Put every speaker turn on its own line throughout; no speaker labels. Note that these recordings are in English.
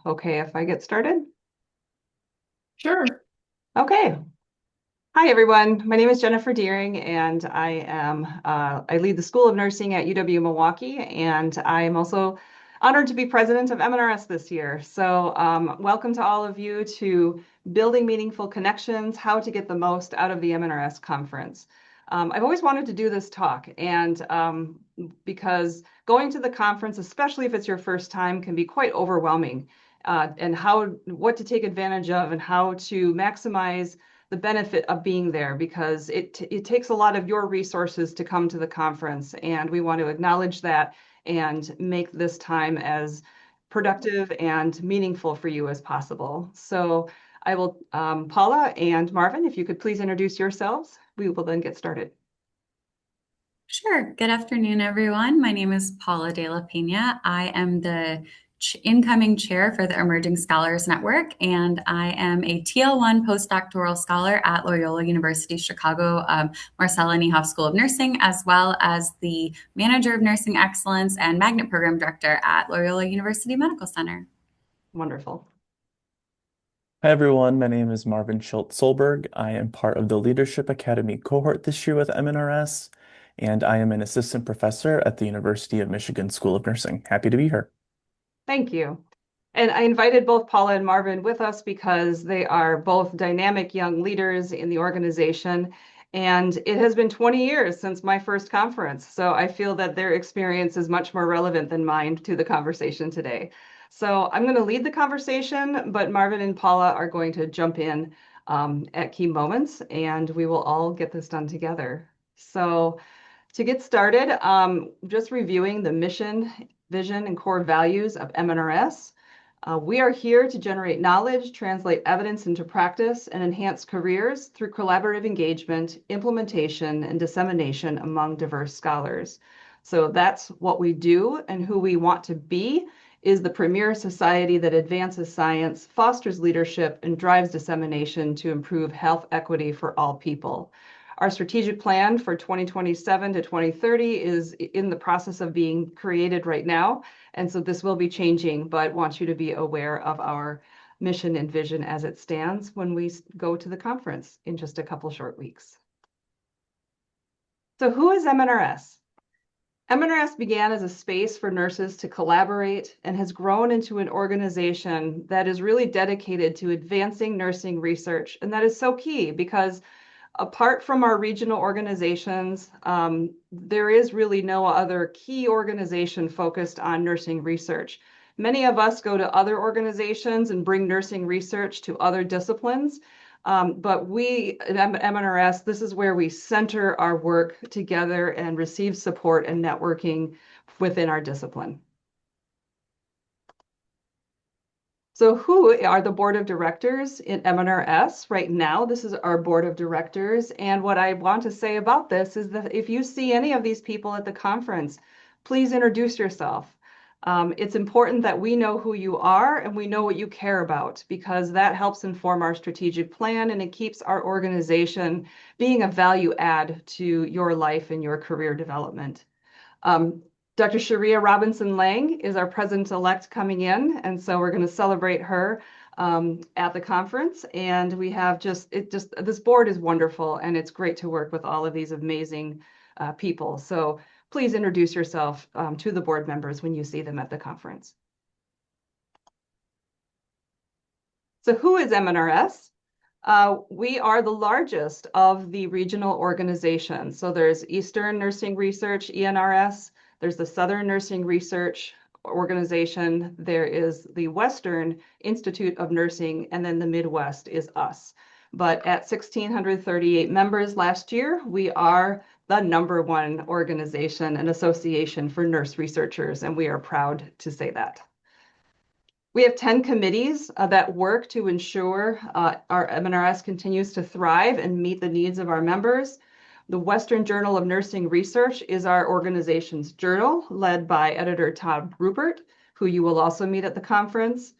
okay if I get started?
Sure.
Okay. Hi, everyone. My name is Jennifer Doering, and I lead the School of Nursing at UW-Milwaukee, and I am also honored to be president of MNRS this year. So welcome to all of you to Building Meaningful Connections, How to Get the Most Out of the MNRS Conference. I've always wanted to do this talk, and because going to the conference, especially if it's your first time, can be quite overwhelming, and what to take advantage of and how to maximize the benefit of being there, because it takes a lot of your resources to come to the conference, and we want to acknowledge that and make this time as productive and meaningful for you as possible. So I will, Paula and Marvin, if you could please introduce yourselves, we will then get started.
Sure. Good afternoon, everyone. My name is Paula de la Pena. I am the incoming chair for the Emerging Scholars Network, and I am a TL1 postdoctoral scholar at Loyola University Chicago Marcella Niehoff School of Nursing, as well as the manager of nursing excellence and magnet program director at Loyola University Medical Center.
Wonderful.
Hi everyone, my name is Marvin Schilt-Solberg. I am part of the Leadership Academy cohort this year with MNRS, and I am an assistant professor at the University of Michigan School of Nursing. Happy to be here.
Thank you. And I invited both Paula and Marvin with us because they are both dynamic young leaders in the organization. And it has been 20 years since my first conference. So I feel that their experience is much more relevant than mine to the conversation today. So I'm going to lead the conversation, but Marvin and Paula are going to jump in at key moments, and we will all get this done together. So to get started, just reviewing the mission, vision, and core values of MNRS. We are here to generate knowledge, translate evidence into practice, and enhance careers through collaborative engagement, implementation, and dissemination among diverse scholars. So that's what we do, and who we want to be is the premier society that advances science, fosters leadership, and drives dissemination to improve health equity for all people. Our strategic plan for 2027 to 2030 is in the process of being created right now. And so this will be changing, but want you to be aware of our mission and vision as it stands when we go to the conference in just a couple short weeks. So who is MNRS? MNRS began as a space for nurses to collaborate and has grown into an organization that is really dedicated to advancing nursing research. And that is so key because apart from our regional organizations, there is really no other key organization focused on nursing research. Many of us go to other organizations and bring nursing research to other disciplines, but we at MNRS, this is where we center our work together and receive support and networking within our discipline. So who are the board of directors in MNRS right now? This is our board of directors. And what I want to say about this is that if you see any of these people at the conference, please introduce yourself. It's important that we know who you are and we know what you care about, because that helps inform our strategic plan and it keeps our organization being a value add to your life and your career development. Dr. Sharia Robinson Lang is our president-elect coming in, and so we're going to celebrate her at the conference. And we have this board is wonderful, and it's great to work with all of these amazing people. So please introduce yourself to the board members when you see them at the conference. So who is MNRS? We are the largest of the regional organizations. So there's Eastern Nursing Research, ENRS. There's the Southern Nursing Research Organization. There is the Western Institute of Nursing, and then the Midwest is us. But at 1,638 members last year, we are the #1 organization and association for nurse researchers, and we are proud to say that. We have 10 committees that work to ensure our MNRS continues to thrive and meet the needs of our members. The Western Journal of Nursing Research is our organization's journal, led by editor Todd Rupert, who you will also meet at the conference.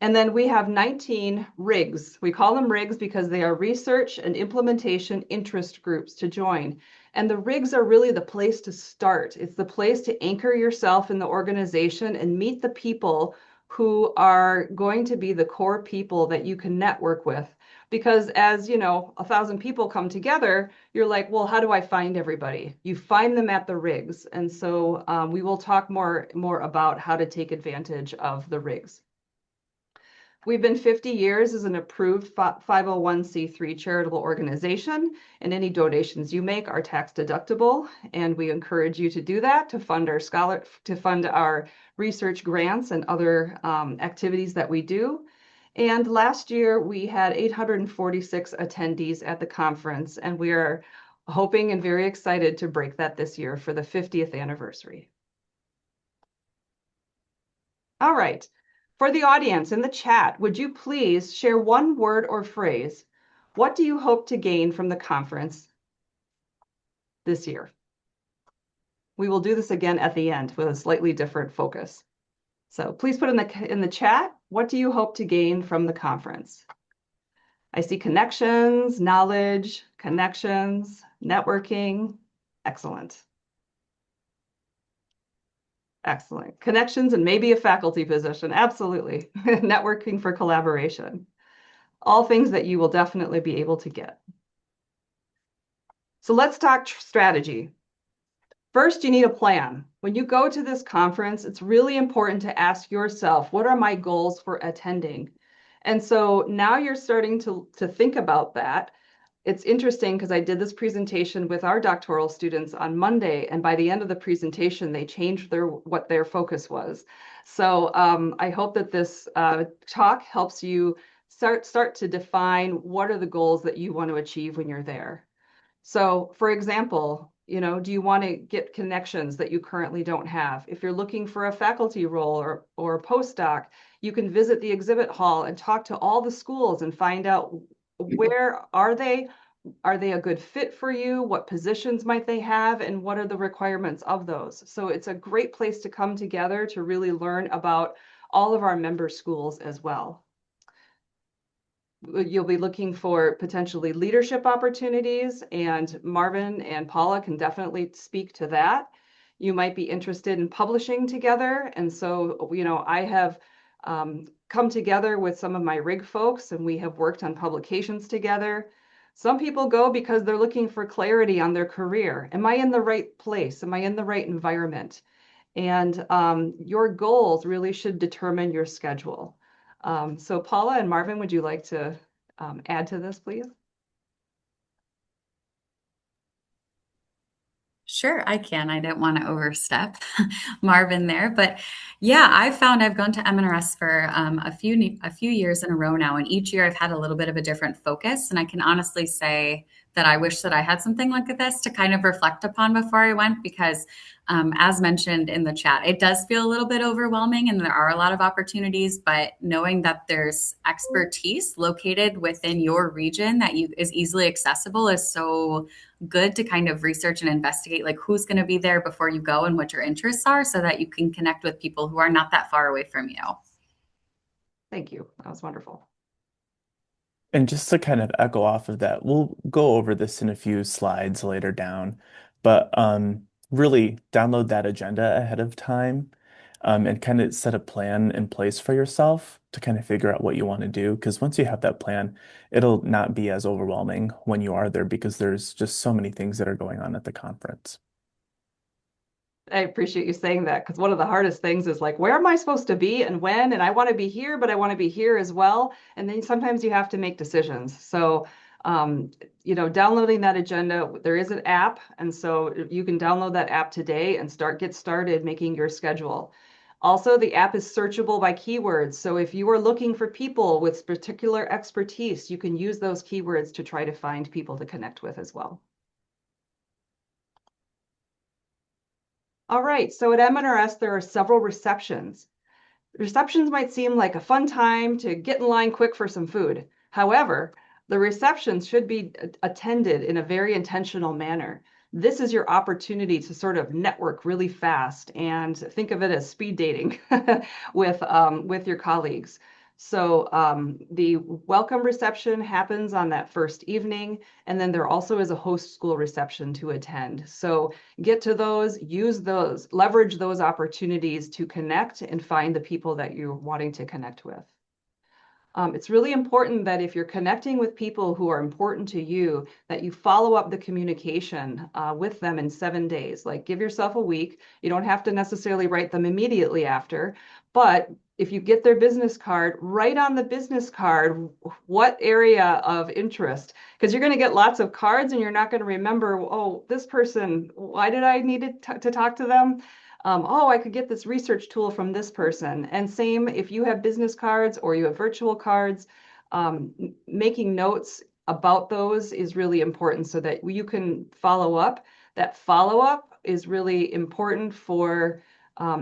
And then we have 19 RIGs. We call them RIGs because they are research and implementation interest groups to join. And the RIGs are really the place to start. It's the place to anchor yourself in the organization and meet the people who are going to be the core people that you can network with. Because as you know, 1,000 people come together, you're like, well, how do I find everybody? You find them at the rigs. And so we will talk more about how to take advantage of the rigs. We've been 50 years as an approved 501c3 charitable organization, and any donations you make are tax deductible. And we encourage you to do that to fund our research grants and other activities that we do. And last year we had 846 attendees at the conference, and we are hoping and very excited to break that this year for the 50th anniversary. All right. For the audience in the chat, would you please share one word or phrase? What do you hope to gain from the conference this year? We will do this again at the end with a slightly different focus. So please put in the chat, what do you hope to gain from the conference? I see connections, knowledge, connections, networking. Excellent. Excellent. Connections and maybe a faculty position. Absolutely. Networking for collaboration. All things that you will definitely be able to get. So let's talk strategy. First, you need a plan. When you go to this conference, it's really important to ask yourself, what are my goals for attending? And so now you're starting to think about that. It's interesting because I did this presentation with our doctoral students on Monday, and by the end of the presentation, they changed what their focus was. So I hope that this talk helps you start to define what are the goals that you want to achieve when you're there. So for example, do you want to get connections that you currently don't have? If you're looking for a faculty role or a postdoc, you can visit the exhibit hall and talk to all the schools and find out where are they? Are they a good fit for you? What positions might they have? And what are the requirements of those? So it's a great place to come together to really learn about all of our member schools as well. You'll be looking for potentially leadership opportunities, and Marvin and Paula can definitely speak to that. You might be interested in publishing together. And so, I have come together with some of my RIG folks, and we have worked on publications together. Some people go because they're looking for clarity on their career. Am I in the right place? Am I in the right environment? And your goals really should determine your schedule. So Paula and Marvin, would you like to add to this, please?
Sure, I can. I didn't want to overstep Marvin there, but yeah, I've gone to MNRS for a few years in a row now, and each year I've had a little bit of a different focus. And I can honestly say that I wish that I had something like this to kind of reflect upon before I went, because as mentioned in the chat, it does feel a little bit overwhelming and there are a lot of opportunities, but knowing that there's expertise located within your region that is easily accessible is so good to kind of research and investigate, like who's going to be there before you go and what your interests are, so that you can connect with people who are not that far away from you.
Thank you. That was wonderful.
And just to kind of echo off of that, we'll go over this in a few slides later down, but really download that agenda ahead of time and kind of set a plan in place for yourself to kind of figure out what you want to do. Because once you have that plan, it'll not be as overwhelming when you are there, because there's just so many things that are going on at the conference.
I appreciate you saying that, because one of the hardest things is like, where am I supposed to be and when? And I want to be here, but I want to be here as well. And then sometimes you have to make decisions. So, downloading that agenda, there is an app. And so you can download that app today and get started making your schedule. Also, the app is searchable by keywords. So if you are looking for people with particular expertise, you can use those keywords to try to find people to connect with as well. All right, so at MNRS, there are several receptions. Receptions might seem like a fun time to get in line quick for some food. However, the receptions should be attended in a very intentional manner. This is your opportunity to sort of network really fast and think of it as speed dating with your colleagues. So the welcome reception happens on that first evening, and then there also is a host school reception to attend. So get to those, use those, leverage those opportunities to connect and find the people that you're wanting to connect with. It's really important that if you're connecting with people who are important to you, that you follow up the communication with them in 7 days. Like, give yourself a week. You don't have to necessarily write them immediately after, but if you get their business card, write on the business card what area of interest, because you're going to get lots of cards and you're not going to remember, oh, this person, why did I need to talk to them? Oh, I could get this research tool from this person. And same if you have business cards or you have virtual cards, making notes about those is really important so that you can follow up. That follow up is really important for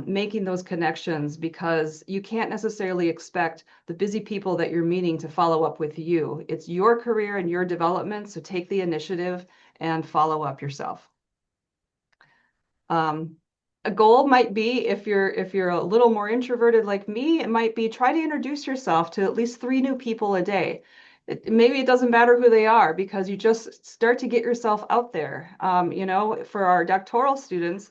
making those connections, because you can't necessarily expect the busy people that you're meeting to follow up with you. It's your career and your development, so take the initiative and follow up yourself. A goal might be, if you're a little more introverted like me, it might be try to introduce yourself to at least 3 new people a day. Maybe it doesn't matter who they are, because you just start to get yourself out there. For our doctoral students,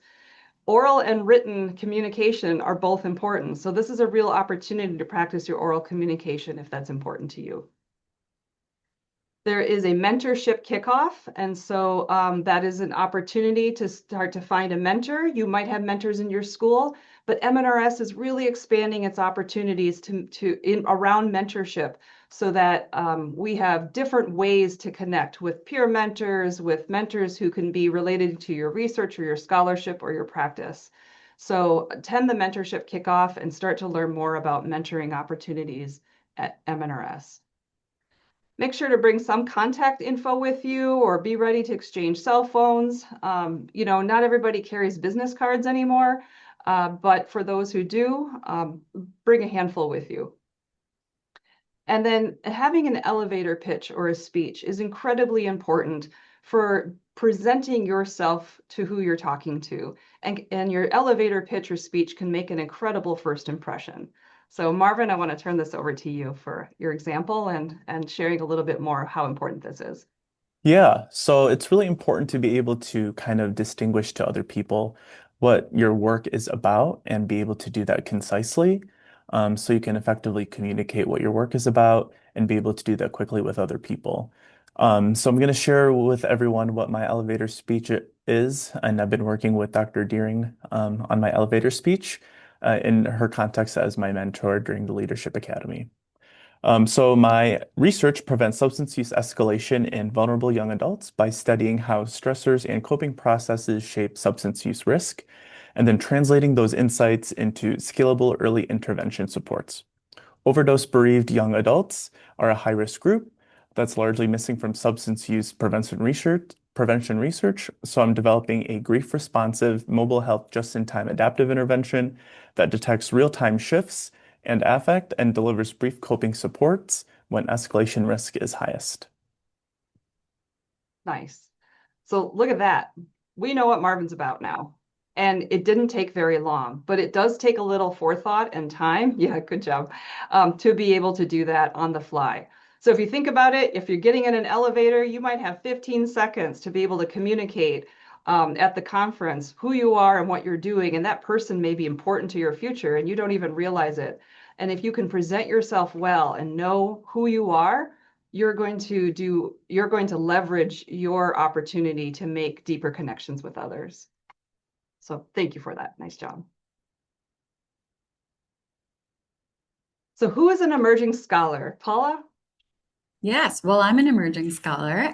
oral and written communication are both important. So this is a real opportunity to practice your oral communication if that's important to you. There is a mentorship kickoff, and so that is an opportunity to start to find a mentor. You might have mentors in your school, but MNRS is really expanding its opportunities around mentorship, so that we have different ways to connect with peer mentors, with mentors who can be related to your research or your scholarship or your practice. So attend the mentorship kickoff and start to learn more about mentoring opportunities at MNRS. Make sure to bring some contact info with you, or be ready to exchange cell phones. Not everybody carries business cards anymore, but for those who do, bring a handful with you. And then having an elevator pitch or a speech is incredibly important for presenting yourself to who you're talking to. And your elevator pitch or speech can make an incredible first impression. So Marvin, I want to turn this over to you for your example and sharing a little bit more how important this is.
Yeah, so it's really important to be able to kind of distinguish to other people what your work is about and be able to do that concisely, so you can effectively communicate what your work is about and be able to do that quickly with other people. So I'm going to share with everyone what my elevator speech is, and I've been working with Dr. Doering on my elevator speech in her context as my mentor during the Leadership Academy. So my research prevents substance use escalation in vulnerable young adults by studying how stressors and coping processes shape substance use risk, and then translating those insights into scalable early intervention supports. Overdose bereaved young adults are a high-risk group that's largely missing from substance use prevention research. So I'm developing a grief-responsive mobile health just-in-time adaptive intervention that detects real-time shifts and affect and delivers brief coping supports when escalation risk is highest.
Nice. So look at that. We know what Marvin's about now. And it didn't take very long, but it does take a little forethought and time. Yeah, good job. To be able to do that on the fly. So if you think about it, if you're getting in an elevator, you might have 15 seconds to be able to communicate at the conference who you are and what you're doing. And that person may be important to your future and you don't even realize it. And if you can present yourself well and know who you are, you're going to leverage your opportunity to make deeper connections with others. So thank you for that. Nice job. So who is an emerging scholar? Paula?
Yes, well, I'm an emerging scholar.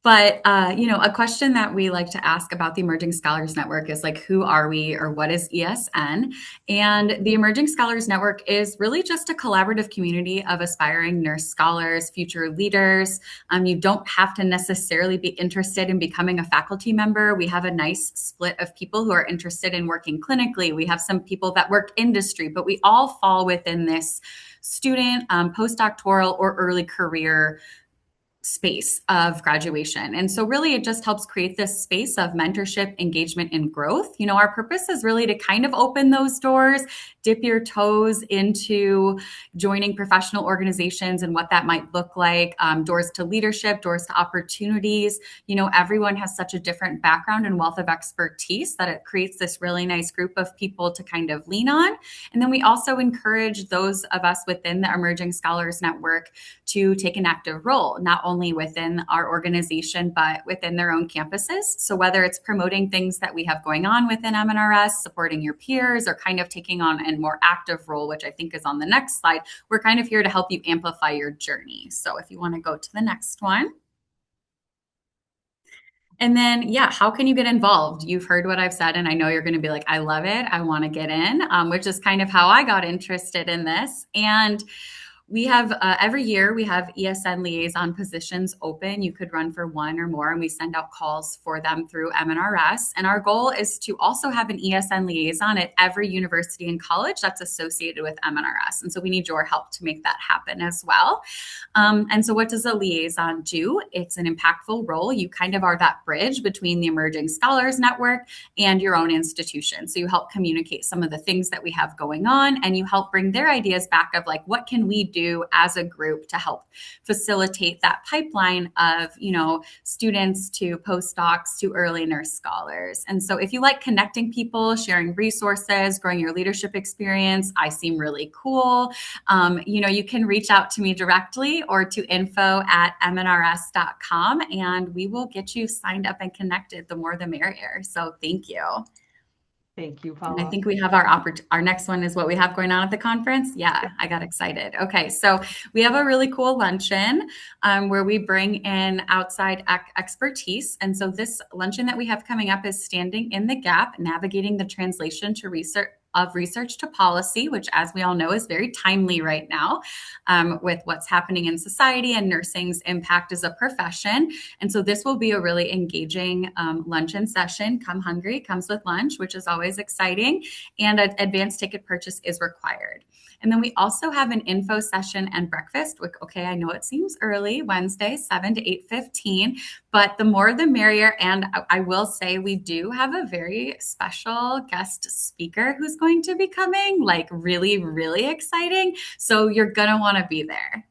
But a question that we like to ask about the Emerging Scholars Network is like, who are we, or what is ESN? And the Emerging Scholars Network is really just a collaborative community of aspiring nurse scholars, future leaders. You don't have to necessarily be interested in becoming a faculty member. We have a nice split of people who are interested in working clinically. We have some people that work industry, but we all fall within this student, postdoctoral, or early career space of graduation. And so really it just helps create this space of mentorship, engagement, and growth. You know, our purpose is really to kind of open those doors, dip your toes into joining professional organizations and what that might look like, doors to leadership, doors to opportunities. You know, everyone has such a different background and wealth of expertise that it creates this really nice group of people to kind of lean on. And then we also encourage those of us within the Emerging Scholars Network to take an active role, not only within our organization, but within their own campuses. So whether it's promoting things that we have going on within MNRS, supporting your peers, or kind of taking on a more active role, which I think is on the next slide, we're kind of here to help you amplify your journey. So if you want to go to the next one. And then, yeah, how can you get involved? You've heard what I've said, and I know you're going to be like, I love it. I want to get in, which is kind of how I got interested in this. And we have every year we have ESN liaison positions open. You could run for one or more, and we send out calls for them through MNRS. And our goal is to also have an ESN liaison at every university and college that's associated with MNRS. And so we need your help to make that happen as well. And so what does a liaison do? It's an impactful role. You kind of are that bridge between the Emerging Scholars Network and your own institution. So you help communicate some of the things that we have going on, and you help bring their ideas back of like, what can we do as a group to help facilitate that pipeline of, you know, students to postdocs to early nurse scholars. And so if you like connecting people, sharing resources, growing your leadership experience, I seem really cool. You know, you can reach out to me directly or to info@mnrs.com, and we will get you signed up and connected. The more the merrier. So thank you.
Thank you, Paula.
And I think we have our next one is what we have going on at the conference. Yeah, I got excited. Okay, so we have a really cool luncheon where we bring in outside expertise. And so this luncheon that we have coming up is Standing in the Gap, Navigating the Translation to Research to Policy, which, as we all know, is very timely right now with what's happening in society and nursing's impact as a profession. And so this will be a really engaging luncheon session. Come hungry, comes with lunch, which is always exciting. And an advanced ticket purchase is required. And then we also have an info session and breakfast. Okay, I know it seems early, Wednesday, 7 to 8:15, but the more the merrier. And I will say we do have a very special guest speaker who's going to be coming, like really, really exciting. So you're going to want to be there.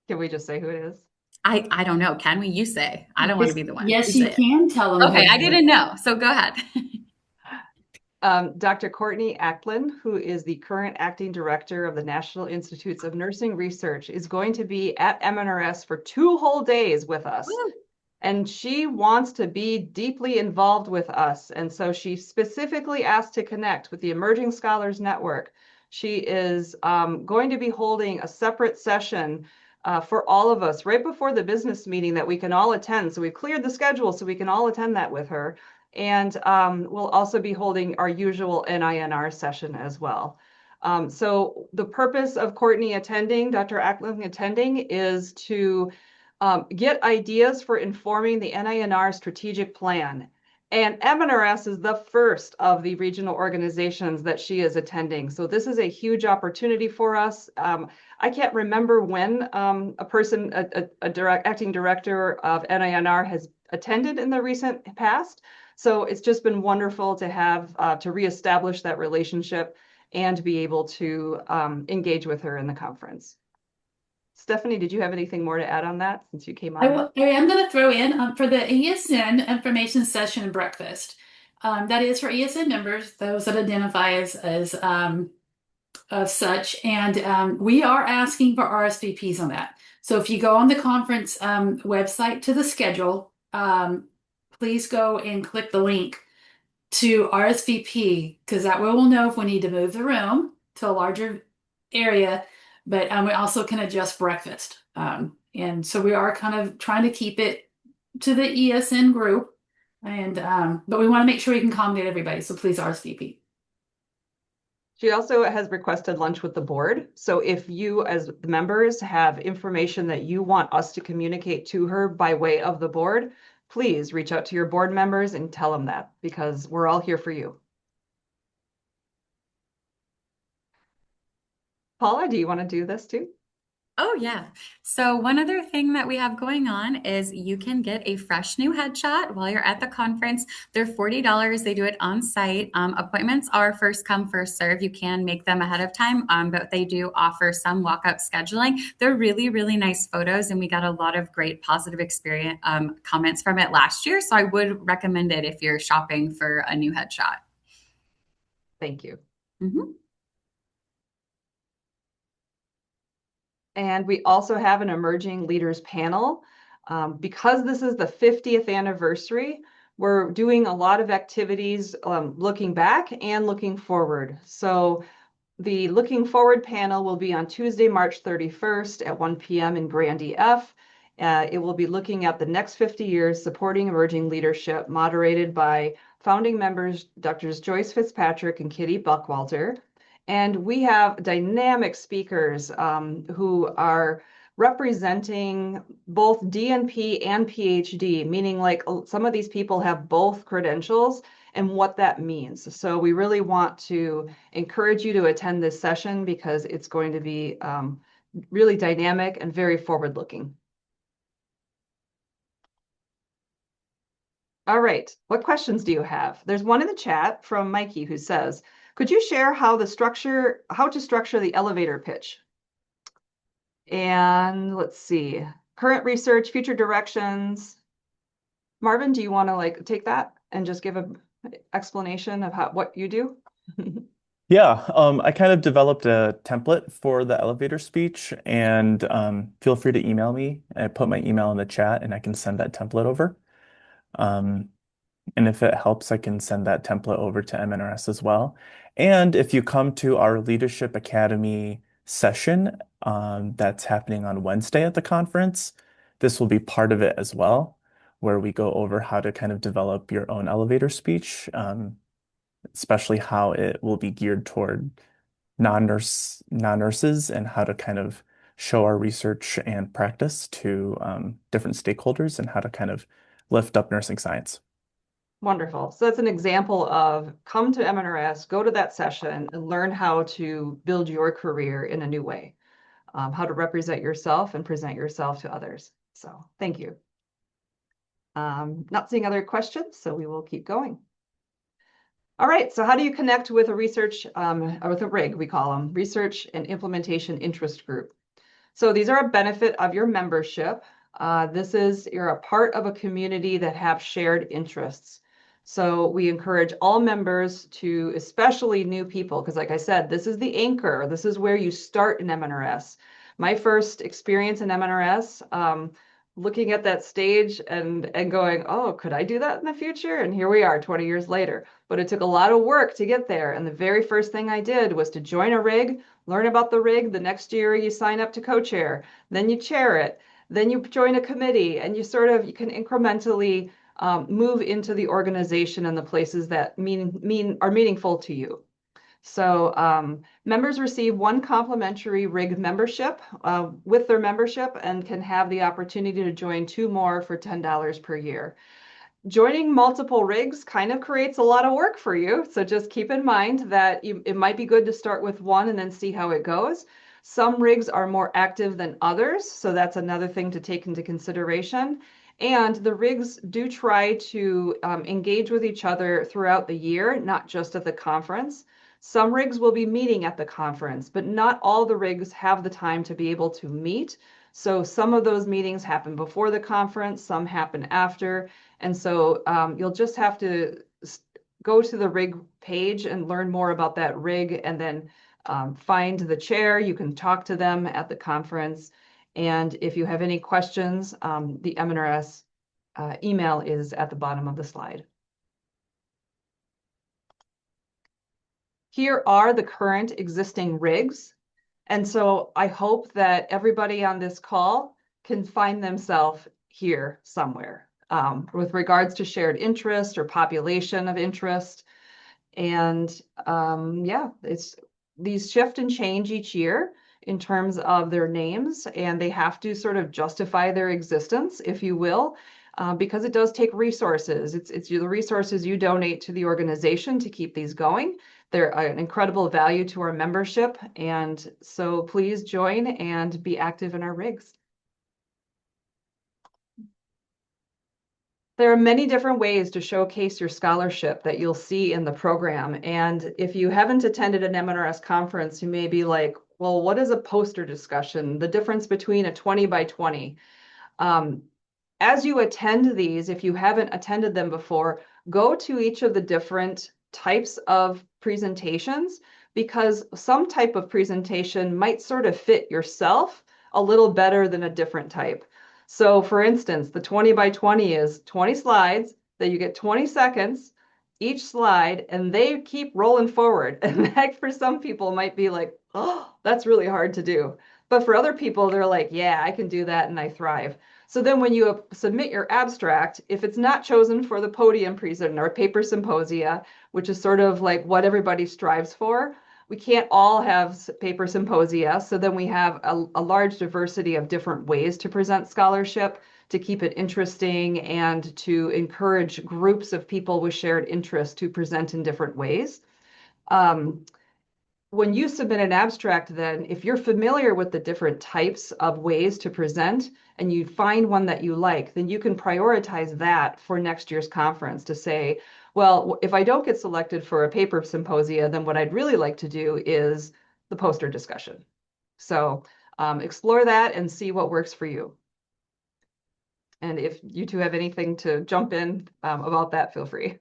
Can we just say who it is?
I don't know. Can we? You say. I don't want to be the one.
Yes, you can tell them.
Okay, I didn't know. So go ahead.
Dr. Courtney Acklin, who is the current acting director of the National Institutes of Nursing Research, is going to be at MNRS for 2 whole days with us. Woo! And she wants to be deeply involved with us. And so she specifically asked to connect with the Emerging Scholars Network. She is going to be holding a separate session for all of us right before the business meeting that we can all attend. So we've cleared the schedule so we can all attend that with her. And we'll also be holding our usual NINR session as well. So the purpose of Courtney attending, Dr. Acklin attending, is to get ideas for informing the NINR strategic plan. And MNRS is the first of the regional organizations that she is attending. So this is a huge opportunity for us. I can't remember when a person, acting director of NINR has attended in the recent past. So it's just been wonderful to have to reestablish that relationship and be able to engage with her in the conference. Stephanie, did you have anything more to add on that since you came on?
I am going to throw in for the ESN information session breakfast. That is for ESN members, those that identify as such. And we are asking for RSVPs on that. So if you go on the conference website to the schedule, please go and click the link to RSVP, because that way we'll know if we need to move the room to a larger area, but we also can adjust breakfast. And so we are kind of trying to keep it to the ESN group, and but we want to make sure we can accommodate everybody, so please RSVP.
She also has requested lunch with the board. So if you as members have information that you want us to communicate to her by way of the board, please reach out to your board members and tell them that, because we're all here for you. Paula, do you want to do this too?
Oh, yeah. So, one other thing that we have going on is you can get a fresh new headshot while you're at the conference. They're $40. They do it on site. Appointments are first come, first serve. You can make them ahead of time, but they do offer some walk up scheduling. They're really, really nice photos, and we got a lot of great positive experience comments from it last year. So, I would recommend it if you're shopping for a new headshot.
Thank you.
Mm-hmm.
And we also have an emerging leaders panel. Because this is the 50th anniversary, we're doing a lot of activities looking back and looking forward. So the looking forward panel will be on Tuesday, March 31st at 1 p.m. in Grand EF. It will be looking at the next 50 years supporting emerging leadership, moderated by founding members Drs. Joyce Fitzpatrick and Kitty Buckwalter. And we have dynamic speakers who are representing both DNP and PhD, meaning like some of these people have both credentials and what that means. So we really want to encourage you to attend this session because it's going to be really dynamic and very forward-looking. All right, what questions do you have? There's one in the chat from Mikey who says, could you share how to structure the elevator pitch? And let's see, current research, future directions. Marvin, do you want to take that and just give an explanation of what you do?
Yeah, I kind of developed a template for the elevator speech, and feel free to email me. I put my email in the chat, and I can send that template over. And if it helps, I can send that template over to MNRS as well. And if you come to our Leadership Academy session that's happening on Wednesday at the conference, this will be part of it as well, where we go over how to kind of develop your own elevator speech, especially how it will be geared toward non-nurses and how to kind of show our research and practice to different stakeholders and how to kind of lift up nursing science.
Wonderful. So that's an example of come to MNRS, go to that session, and learn how to build your career in a new way, how to represent yourself and present yourself to others. So thank you. Not seeing other questions, so we will keep going. All right, so how do you connect with a research, with a RIG, we call them, Research and Implementation Interest Group? So these are a benefit of your membership. You're a part of a community that have shared interests. So we encourage all members to, especially new people, because like I said, this is the anchor. This is where you start in MNRS. My first experience in MNRS, looking at that stage and going, oh, could I do that in the future? And here we are 20 years later. But it took a lot of work to get there. And the very first thing I did was to join a RIG, learn about the RIG. The next year you sign up to co-chair, then you chair it, then you join a committee, and you can incrementally move into the organization and the places that are meaningful to you. So members receive one complimentary RIG membership with their membership and can have the opportunity to join 2 more for $10 per year. Joining multiple RIGs kind of creates a lot of work for you. So just keep in mind that it might be good to start with one and then see how it goes. Some RIGs are more active than others, so that's another thing to take into consideration. And the RIGs do try to engage with each other throughout the year, not just at the conference. Some RIGs will be meeting at the conference, but not all the RIGs have the time to be able to meet. So some of those meetings happen before the conference, some happen after. And so you'll just have to go to the RIG page and learn more about that RIG, and then find the chair. You can talk to them at the conference. And if you have any questions, the MNRS email is at the bottom of the slide. Here are the current existing RIGs. And so I hope that everybody on this call can find themselves here somewhere with regards to shared interest or population of interest. And yeah, these shift and change each year in terms of their names, and they have to sort of justify their existence, if you will, because it does take resources. It's the resources you donate to the organization to keep these going. They're an incredible value to our membership, and so please join and be active in our rigs. There are many different ways to showcase your scholarship that you'll see in the program. And if you haven't attended an MNRS conference, you may be like, well, what is a poster discussion? The difference between a 20 by 20. As you attend these, if you haven't attended them before, go to each of the different types of presentations, because some type of presentation might sort of fit yourself a little better than a different type. So for instance, the 20 by 20 is 20 slides that you get 20 seconds each slide, and they keep rolling forward. And that for some people might be like, oh, that's really hard to do. But for other people, they're like, yeah, I can do that and I thrive. So then when you submit your abstract, if it's not chosen for the podium presentation or paper symposia, which is sort of like what everybody strives for, we can't all have paper symposia. So then we have a large diversity of different ways to present scholarship to keep it interesting and to encourage groups of people with shared interests to present in different ways. When you submit an abstract, then if you're familiar with the different types of ways to present and you find one that you like, then you can prioritize that for next year's conference to say, well, if I don't get selected for a paper symposia, then what I'd really like to do is the poster discussion. So explore that and see what works for you. And if you two have anything to jump in about that, feel free.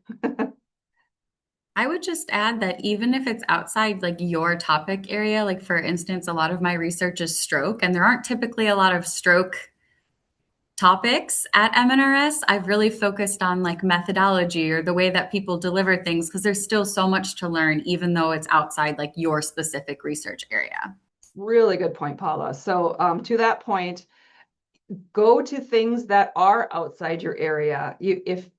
I would just add that even if it's outside like your topic area, like for instance, a lot of my research is stroke, and there aren't typically a lot of stroke topics at MNRS. I've really focused on like methodology or the way that people deliver things, because there's still so much to learn, even though it's outside like your specific research area.
Really good point, Paula. So to that point, go to things that are outside your area. If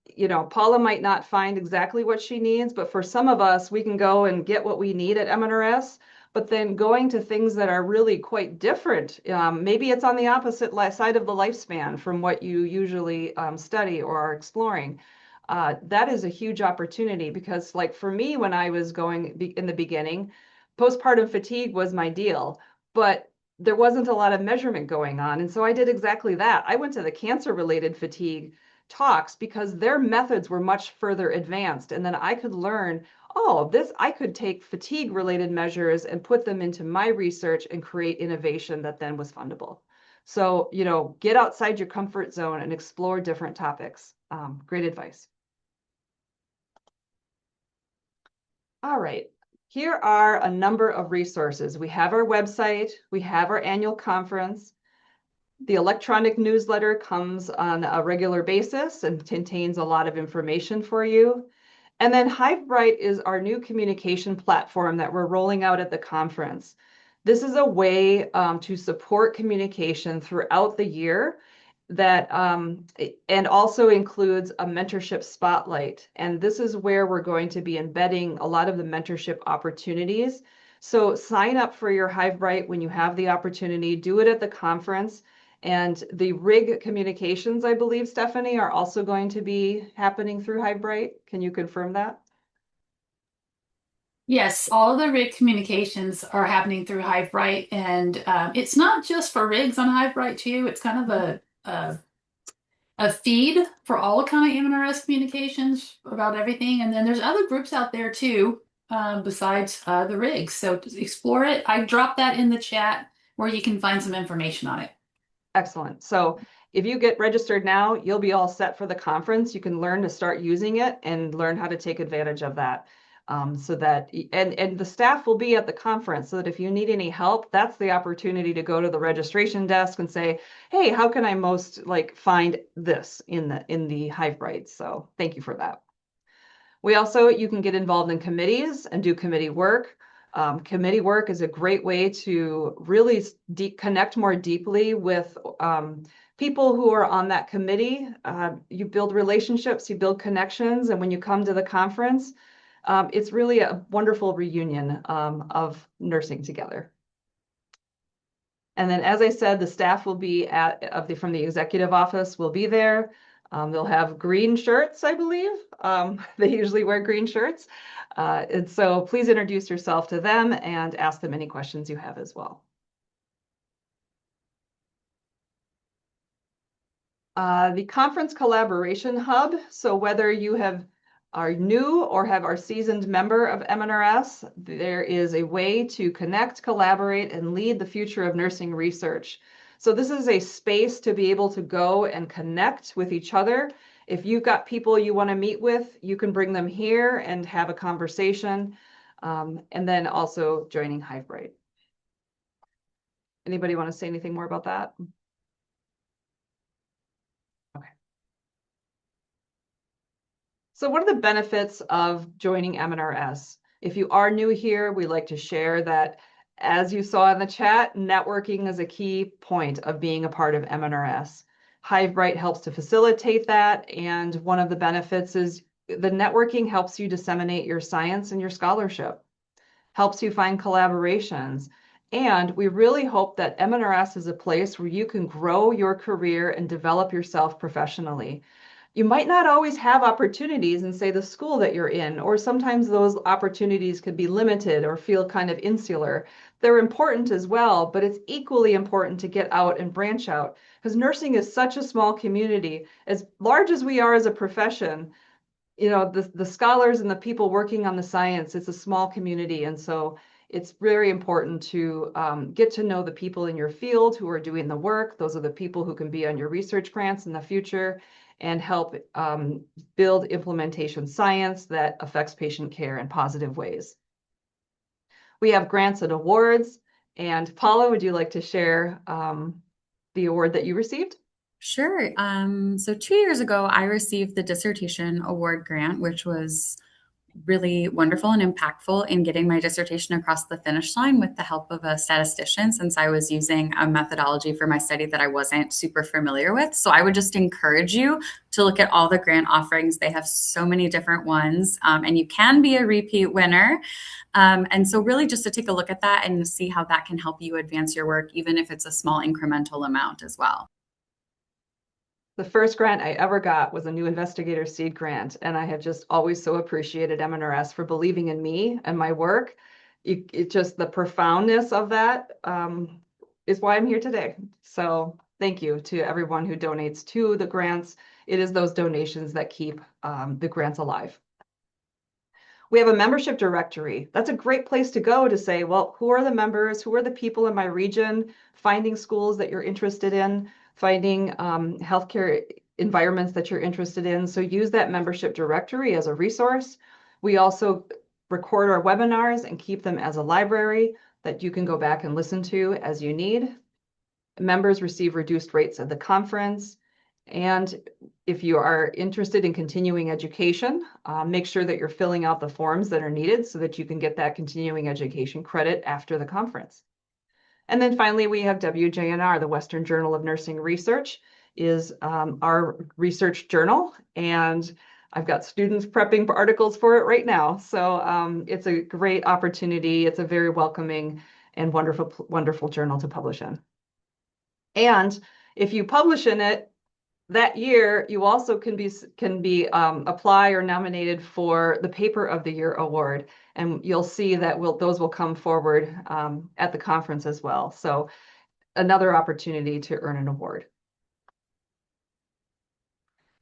Paula might not find exactly what she needs, but for some of us, we can go and get what we need at MNRS. But then going to things that are really quite different, maybe it's on the opposite side of the lifespan from what you usually study or are exploring. That is a huge opportunity, because like for me, when I was going in the beginning, postpartum fatigue was my deal, but there wasn't a lot of measurement going on. And so I did exactly that. I went to the cancer-related fatigue talks because their methods were much further advanced. And then I could learn, oh, I could take fatigue-related measures and put them into my research and create innovation that then was fundable. So, get outside your comfort zone and explore different topics. Great advice. All right. Here are a number of resources. We have our website, we have our annual conference. The electronic newsletter comes on a regular basis and contains a lot of information for you. And then HiveBright is our new communication platform that we're rolling out at the conference. This is a way to support communication throughout the year that and also includes a mentorship spotlight. And this is where we're going to be embedding a lot of the mentorship opportunities. So sign up for your HiveBright when you have the opportunity. Do it at the conference. And the RIG communications, I believe, Stephanie, are also going to be happening through HiveBright. Can you confirm that?
Yes, all of the rig communications are happening through HiveBright, and it's not just for rigs on HiveBright too. It's kind of a feed for all kind of MNRS communications about everything. And then there's other groups out there too, besides the rigs. So just explore it. I dropped that in the chat where you can find some information on it.
Excellent. So if you get registered now, you'll be all set for the conference. You can learn to start using it and learn how to take advantage of that. So that and the staff will be at the conference, so that if you need any help, that's the opportunity to go to the registration desk and say, hey, how can I most find this in the HiveBright? So thank you for that. You can get involved in committees and do committee work. Committee work is a great way to really connect more deeply with people who are on that committee. You build relationships, you build connections, and when you come to the conference, it's really a wonderful reunion of nursing together. And then, as I said, the staff will be from the executive office will be there. They'll have green shirts, I believe. They usually wear green shirts. And so please introduce yourself to them and ask them any questions you have as well. The Conference Collaboration Hub. So whether you are new or are seasoned member of MNRS, there is a way to connect, collaborate, and lead the future of nursing research. So this is a space to be able to go and connect with each other. If you've got people you want to meet with, you can bring them here and have a conversation, and then also joining Hivebright. Anybody want to say anything more about that? So what are the benefits of joining MNRS? If you are new here, we like to share that, as you saw in the chat, networking is a key point of being a part of MNRS. Hivebright helps to facilitate that, and one of the benefits is the networking helps you disseminate your science and your scholarship, helps you find collaborations, and we really hope that MNRS is a place where you can grow your career and develop yourself professionally. You might not always have opportunities in, say, the school that you're in, or sometimes those opportunities could be limited or feel kind of insular. They're important as well, but it's equally important to get out and branch out because nursing is such a small community. As large as we are as a profession, the scholars and the people working on the science, it's a small community. And so it's very important to get to know the people in your field who are doing the work. Those are the people who can be on your research grants in the future and help build implementation science that affects patient care in positive ways. We have grants and awards. And Paula, would you like to share the award that you received?
Sure. So 2 years ago, I received the dissertation award grant, which was really wonderful and impactful in getting my dissertation across the finish line with the help of a statistician, since I was using a methodology for my study that I wasn't super familiar with. So I would just encourage you to look at all the grant offerings. They have so many different ones, and you can be a repeat winner. And so really just to take a look at that and see how that can help you advance your work, even if it's a small incremental amount as well.
The first grant I ever got was a new investigator seed grant, and I have just always so appreciated MNRS for believing in me and my work. It just the profoundness of that is why I'm here today. So thank you to everyone who donates to the grants. It is those donations that keep the grants alive. We have a membership directory. That's a great place to go to say, well, who are the members? Who are the people in my region? Finding schools that you're interested in, finding healthcare environments that you're interested in. So use that membership directory as a resource. We also record our webinars and keep them as a library that you can go back and listen to as you need. Members receive reduced rates at the conference. And if you are interested in continuing education, make sure that you're filling out the forms that are needed so that you can get that continuing education credit after the conference. And then finally, we have WJNR, the Western Journal of Nursing Research, is our research journal. And I've got students prepping for articles for it right now. So it's a great opportunity. It's a very welcoming and wonderful, wonderful journal to publish in. And if you publish in it, that year, you also can be apply or nominated for the Paper of the Year award, and you'll see that those will come forward at the conference as well. So another opportunity to earn an award.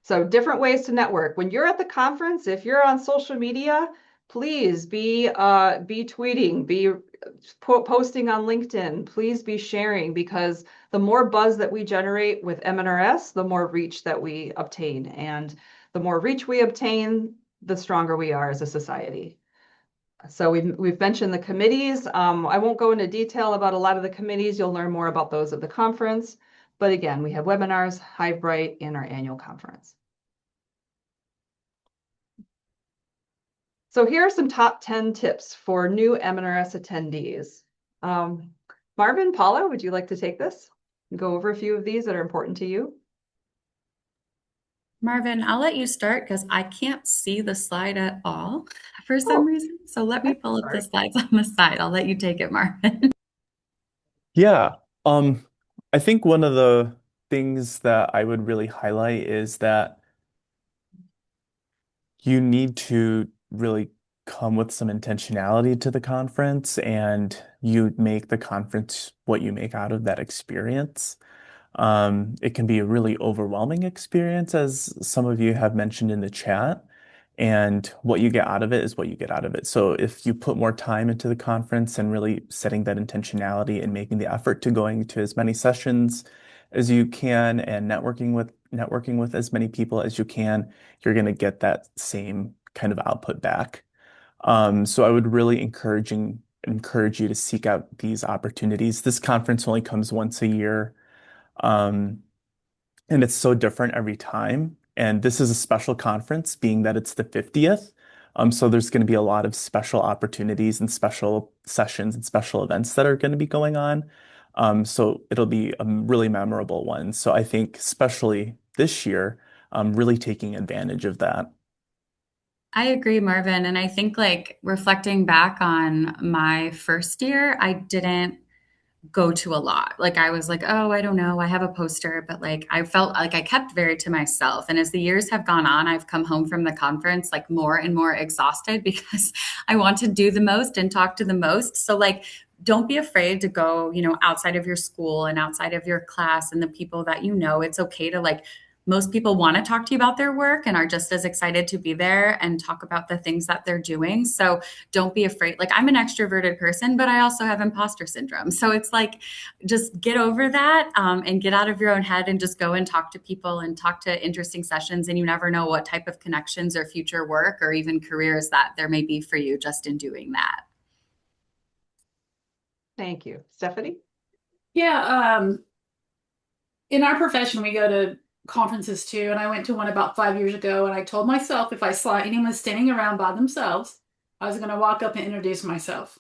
So different ways to network. When you're at the conference, if you're on social media, please be tweeting, be posting on LinkedIn, please be sharing, because the more buzz that we generate with MNRS, the more reach that we obtain. And the more reach we obtain, the stronger we are as a society. So we've mentioned the committees. I won't go into detail about a lot of the committees. You'll learn more about those at the conference. But again, we have webinars, Hivebright, and our annual conference. So here are some top 10 tips for new MNRS attendees. Marvin, Paula, would you like to take this and go over a few of these that are important to you?
Marvin, I'll let you start because I can't see the slide at all for some reason. So let me pull up the slides on the side. I'll let you take it, Marvin.
Yeah, I think one of the things that I would really highlight is that you need to really come with some intentionality to the conference, and you make the conference what you make out of that experience. It can be a really overwhelming experience, as some of you have mentioned in the chat. And what you get out of it is what you get out of it. So if you put more time into the conference and really setting that intentionality and making the effort to going to as many sessions as you can and networking with as many people as you can, you're going to get that same kind of output back. So I would really encourage you to seek out these opportunities. This conference only comes once a year. Um, and it's so different every time. And this is a special conference, being that it's the 50th. So there's going to be a lot of special opportunities and special sessions and special events that are going to be going on. So it'll be a really memorable one. So I think especially this year, really taking advantage of that.
I agree, Marvin. And I think like reflecting back on my first year, I didn't go to a lot. Like I was like, oh, I don't know, I have a poster, but like I felt like I kept very to myself. And as the years have gone on, I've come home from the conference like more and more exhausted because I want to do the most and talk to the most. So like don't be afraid to go, outside of your school and outside of your class and the people that you know. It's okay to like most people want to talk to you about their work and are just as excited to be there and talk about the things that they're doing. So don't be afraid. Like I'm an extroverted person, but I also have imposter syndrome. So it's like, just get over that and get out of your own head and just go and talk to people and talk to interesting sessions. And you never know what type of connections or future work or even careers that there may be for you just in doing that.
Thank you. Stephanie?
Yeah, in our profession, we go to conferences too, and I went to one about 5 years ago, and I told myself if I saw anyone standing around by themselves, I was going to walk up and introduce myself.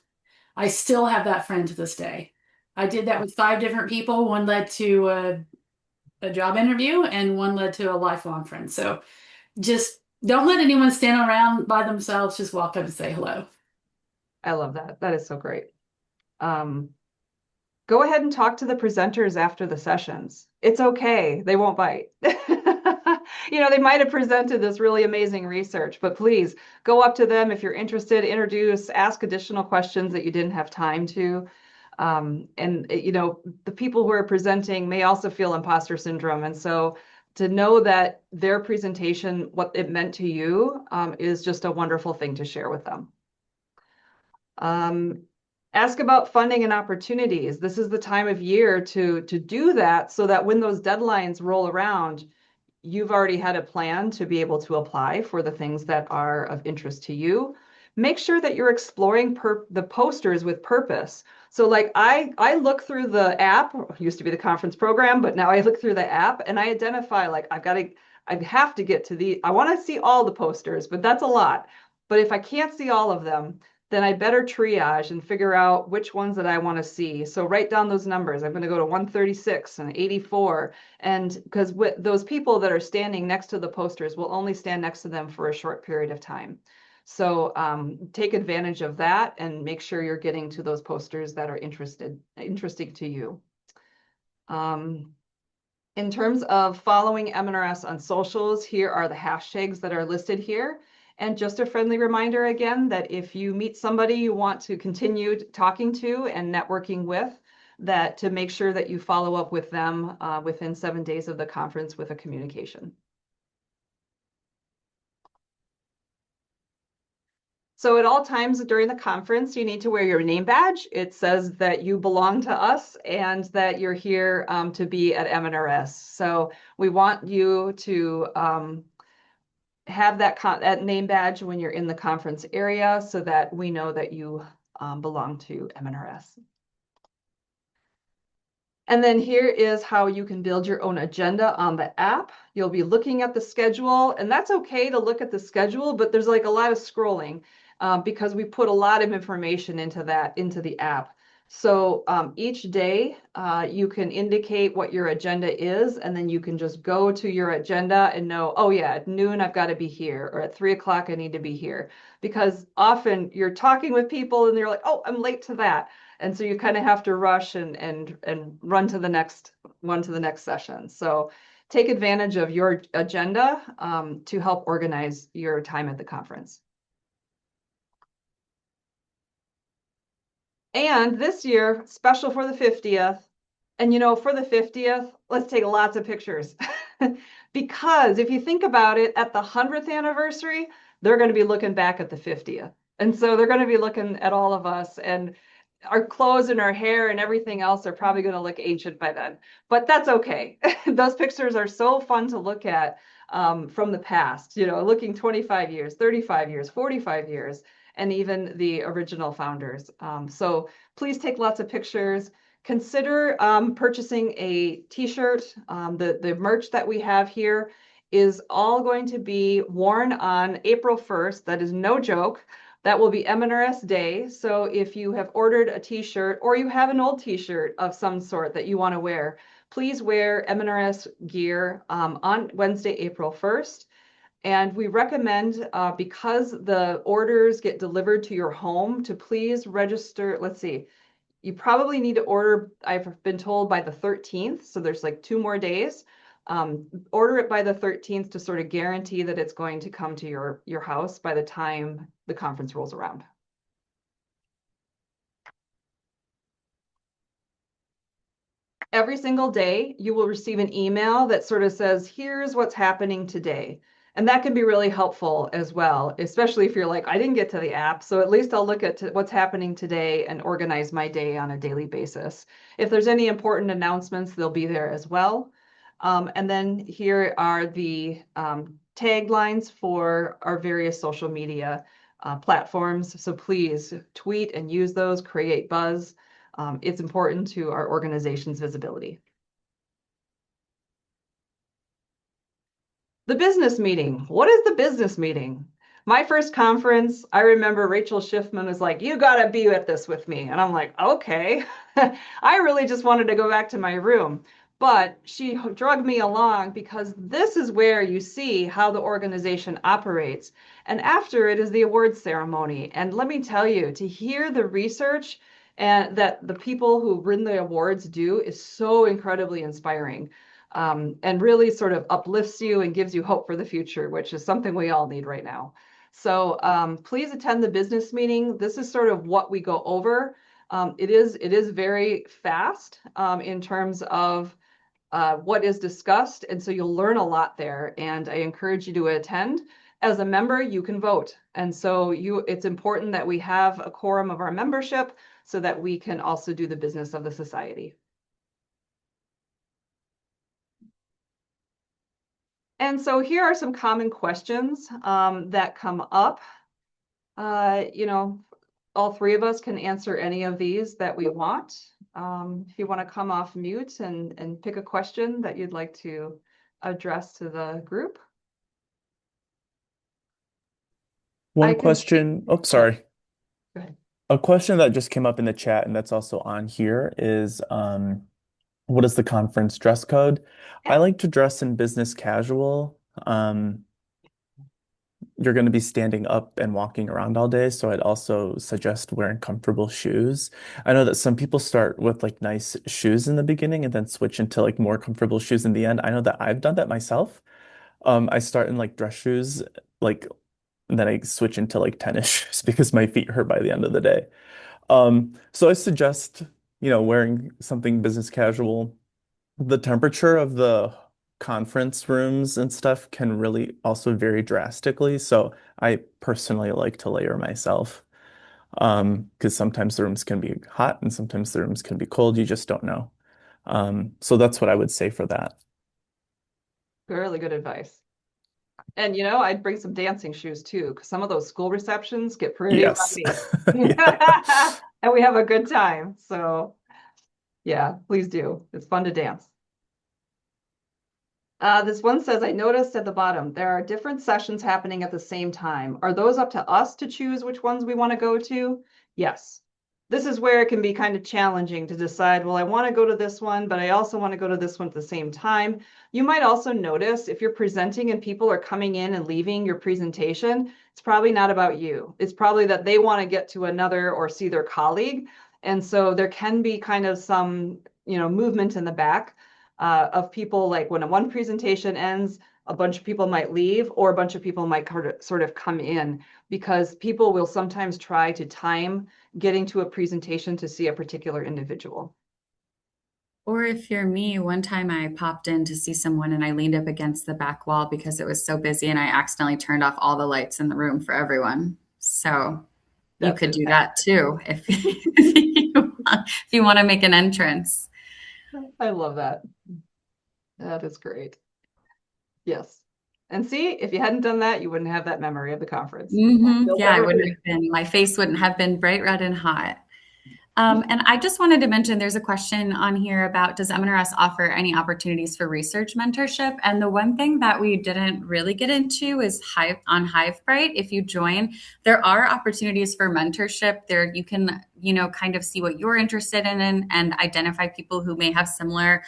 I still have that friend to this day. I did that with 5 different people. One led to a job interview, and one led to a lifelong friend. So just don't let anyone stand around by themselves. Just walk up and say hello.
I love that. That is so great. Go ahead and talk to the presenters after the sessions. It's okay. They won't bite. They might have presented this really amazing research, but please go up to them if you're interested, introduce, ask additional questions that you didn't have time to. The people who are presenting may also feel imposter syndrome. And so to know that their presentation, what it meant to you, is just a wonderful thing to share with them. Ask about funding and opportunities. This is the time of year to do that so that when those deadlines roll around, you've already had a plan to be able to apply for the things that are of interest to you. Make sure that you're exploring the posters with purpose. So like I look through the app, it used to be the conference program, but now I look through the app and I identify like I have to get to I want to see all the posters, but that's a lot. But if I can't see all of them, then I better triage and figure out which ones that I want to see. So write down those numbers. I'm going to go to 136 and 84. And because those people that are standing next to the posters will only stand next to them for a short period of time. So take advantage of that and make sure you're getting to those posters that are interesting to you. In terms of following MNRS on socials, here are the hashtags that are listed here. And just a friendly reminder again that if you meet somebody you want to continue talking to and networking with, that to make sure that you follow up with them within 7 days of the conference with a communication. So at all times during the conference, you need to wear your name badge. It says that you belong to us and that you're here to be at MNRS. So we want you to have that name badge when you're in the conference area so that we know that you belong to MNRS. And then here is how you can build your own agenda on the app. You'll be looking at the schedule, and that's okay to look at the schedule, but there's like a lot of scrolling because we put a lot of information into the app. So each day you can indicate what your agenda is, and then you can just go to your agenda and know, oh yeah, at noon I've got to be here, or at 3 o'clock I need to be here. Because often you're talking with people and they're like, oh, I'm late to that. And so you kind of have to rush and run to the next session. So take advantage of your agenda to help organize your time at the conference. And this year, special for the 50th, and for the 50th, let's take lots of pictures. Because if you think about it, at the 100th anniversary, they're going to be looking back at the 50th. And so they're going to be looking at all of us, and our clothes and our hair and everything else are probably going to look ancient by then. But that's okay. Those pictures are so fun to look at from the past, looking 25 years, 35 years, 45 years, and even the original founders. So please take lots of pictures. Consider purchasing a t-shirt. The merch that we have here is all going to be worn on April 1st. That is no joke. That will be MNRS Day. So if you have ordered a t-shirt or you have an old t-shirt of some sort that you want to wear, please wear MNRS gear on Wednesday, April 1st. And we recommend, because the orders get delivered to your home, to please register. Let's see, you probably need to order, I've been told, by the 13th. So there's like 2 more days. Order it by the 13th to sort of guarantee that it's going to come to your house by the time the conference rolls around. Every single day, you will receive an email that sort of says, here's what's happening today. And that can be really helpful as well, especially if you're like, I didn't get to the app, so at least I'll look at what's happening today and organize my day on a daily basis. If there's any important announcements, they'll be there as well. And then here are the taglines for our various social media platforms. So please tweet and use those, create buzz. It's important to our organization's visibility. The business meeting. What is the business meeting? My first conference, I remember Rachel Schiffman was like, you got to be at this with me. And I'm like, okay. I really just wanted to go back to my room. But she drugged me along because this is where you see how the organization operates. And after it is the awards ceremony. And let me tell you, to hear the research and that the people who win the awards do is so incredibly inspiring. And really sort of uplifts you and gives you hope for the future, which is something we all need right now. So please attend the business meeting. This is sort of what we go over. It is very fast in terms of what is discussed. And so you'll learn a lot there. And I encourage you to attend. As a member, you can vote. And so it's important that we have a quorum of our membership so that we can also do the business of the society. And so here are some common questions that come up. All 3 of us can answer any of these that we want. If you want to come off mute and pick a question that you'd like to address to the group.
One question. Oh, sorry.
Go ahead.
A question that just came up in the chat and that's also on here is, what is the conference dress code? I like to dress in business casual. You're going to be standing up and walking around all day, so I'd also suggest wearing comfortable shoes. I know that some people start with like nice shoes in the beginning and then switch into like more comfortable shoes in the end. I know that I've done that myself. I start in like dress shoes, like, and then I switch into like tennis shoes because my feet hurt by the end of the day. So I suggest, wearing something business casual. The temperature of the conference rooms and stuff can really also vary drastically. So I personally like to layer myself, because sometimes the rooms can be hot and sometimes the rooms can be cold. You just don't know. So that's what I would say for that.
Really good advice. And I'd bring some dancing shoes too, because some of those school receptions get pretty
Yes.
rowdy.
Yeah.
And we have a good time. So yeah, please do. It's fun to dance. This one says, I noticed at the bottom, there are different sessions happening at the same time. Are those up to us to choose which ones we want to go to? Yes. This is where it can be kind of challenging to decide, well, I want to go to this one, but I also want to go to this one at the same time. You might also notice if you're presenting and people are coming in and leaving your presentation, it's probably not about you. It's probably that they want to get to another or see their colleague. And so there can be kind of some, movement in the back. of people, like when one presentation ends, a bunch of people might leave, or a bunch of people might sort of come in, because people will sometimes try to time getting to a presentation to see a particular individual.
Or if you're me, one time I popped in to see someone and I leaned up against the back wall because it was so busy and I accidentally turned off all the lights in the room for everyone. So you
That's
could do
fantastic.
that too if you want to make an entrance.
I love that. That is great. Yes. And see, if you hadn't done that, you wouldn't have that memory of the conference. You'll
Yeah, I
never
wouldn't
forget.
have been, my face wouldn't have been bright red and hot. And I just wanted to mention there's a question on here about, does MNRS offer any opportunities for research mentorship? And the one thing that we didn't really get into is on HiveBright. If you join, there are opportunities for mentorship. There you can, kind of see what you're interested in and identify people who may have similar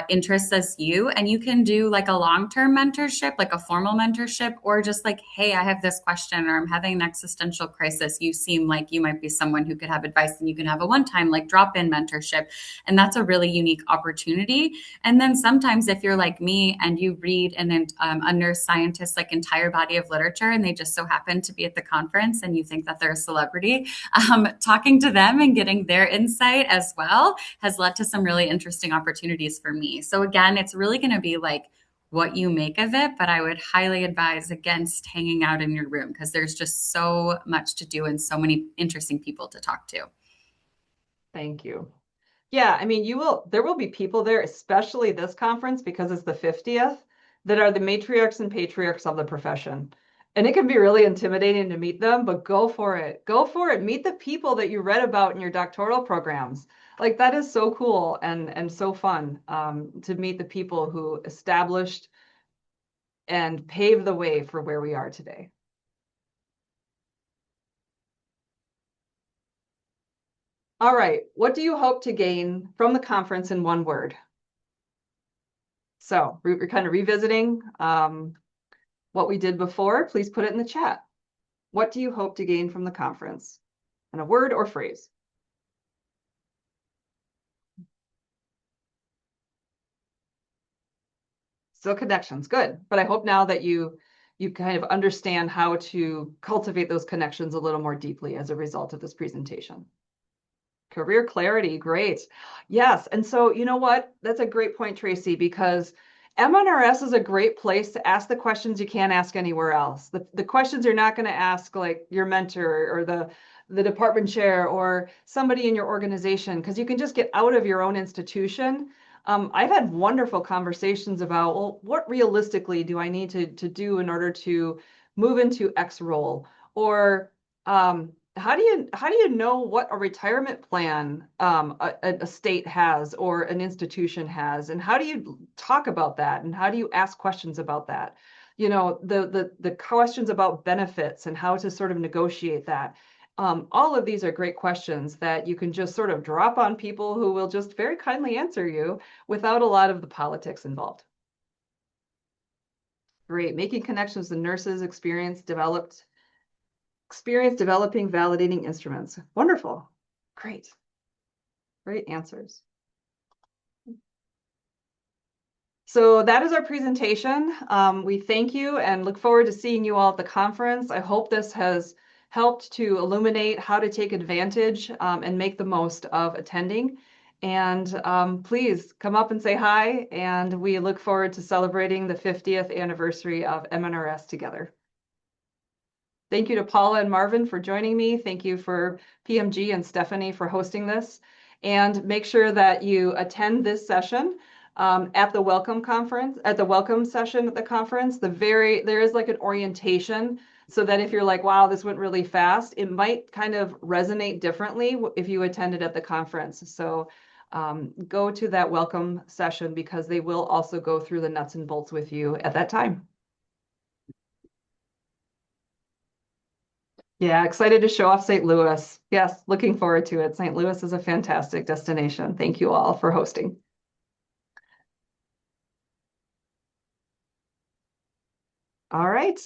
interests as you. And you can do like a long-term mentorship, like a formal mentorship, or just like, hey, I have this question, or I'm having an existential crisis. You seem like you might be someone who could have advice, and you can have a one-time like drop-in mentorship. And that's a really unique opportunity. And then sometimes if you're like me and you read a neuroscientist like entire body of literature, and they just so happen to be at the conference and you think that they're a celebrity, talking to them and getting their insight as well has led to some really interesting opportunities for me. So again, it's really going to be like what you make of it, but I would highly advise against hanging out in your room because there's just so much to do and so many interesting people to talk to.
Thank you. Yeah, I mean, there will be people there, especially this conference because it's the 50th, that are the matriarchs and patriarchs of the profession. And it can be really intimidating to meet them, but go for it. Go for it. Meet the people that you read about in your doctoral programs. Like that is so cool and so fun to meet the people who established and paved the way for where we are today. All right, what do you hope to gain from the conference in one word? So we're kind of revisiting what we did before. Please put it in the chat. What do you hope to gain from the conference? In a word or phrase? Still connections, good. But I hope now that you kind of understand how to cultivate those connections a little more deeply as a result of this presentation. Career clarity, great. Yes, and so you know what? That's a great point, Tracy, because MNRS is a great place to ask the questions you can't ask anywhere else. The questions you're not going to ask like your mentor or the department chair or somebody in your organization, because you can just get out of your own institution. I've had wonderful conversations about, well, what realistically do I need to do in order to move into X role? Or how do you know what a retirement plan a state has or an institution has, and how do you talk about that, and how do you ask questions about that? You know, the questions about benefits and how to sort of negotiate that. All of these are great questions that you can just sort of drop on people who will just very kindly answer you without a lot of the politics involved. Great, making connections with nurses, experience developing validating instruments. Wonderful. Great. Great answers. So that is our presentation. We thank you and look forward to seeing you all at the conference. I hope this has helped to illuminate how to take advantage and make the most of attending. And please come up and say hi. And we look forward to celebrating the 50th anniversary of MNRS together. Thank you to Paula and Marvin for joining me. Thank you for PMG and Stephanie for hosting this. And make sure that you attend this session at the welcome session at the conference. There is like an orientation so that if you're like, wow, this went really fast, it might kind of resonate differently if you attended at the conference. So go to that welcome session because they will also go through the nuts and bolts with you at that time. Yeah, excited to show off St. Louis. Yes, looking forward to it. St. Louis is a fantastic destination. Thank you all for hosting. All right.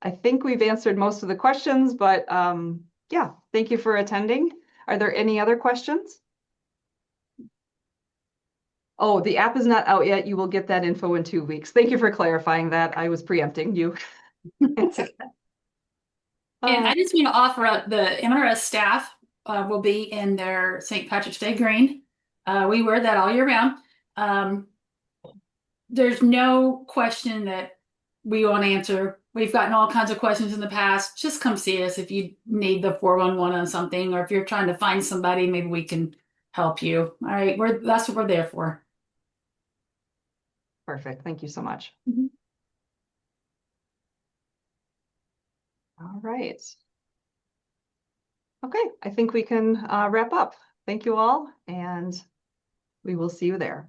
I think we've answered most of the questions, but yeah, thank you for attending. Are there any other questions? Oh, the app is not out yet. You will get that info in 2 weeks. Thank you for clarifying that. I was preempting you.
And I just want to offer up the MNRS staff will be in their St. Patrick's Day green. We wear that all year round. There's no question that we won't answer. We've gotten all kinds of questions in the past. Just come see us if you need the 411 on something, or if you're trying to find somebody, maybe we can help you. All right, that's what we're there for.
Perfect. Thank you so much.
Mhm.
All right. Okay, I think we can wrap up. Thank you all, and we will see you there.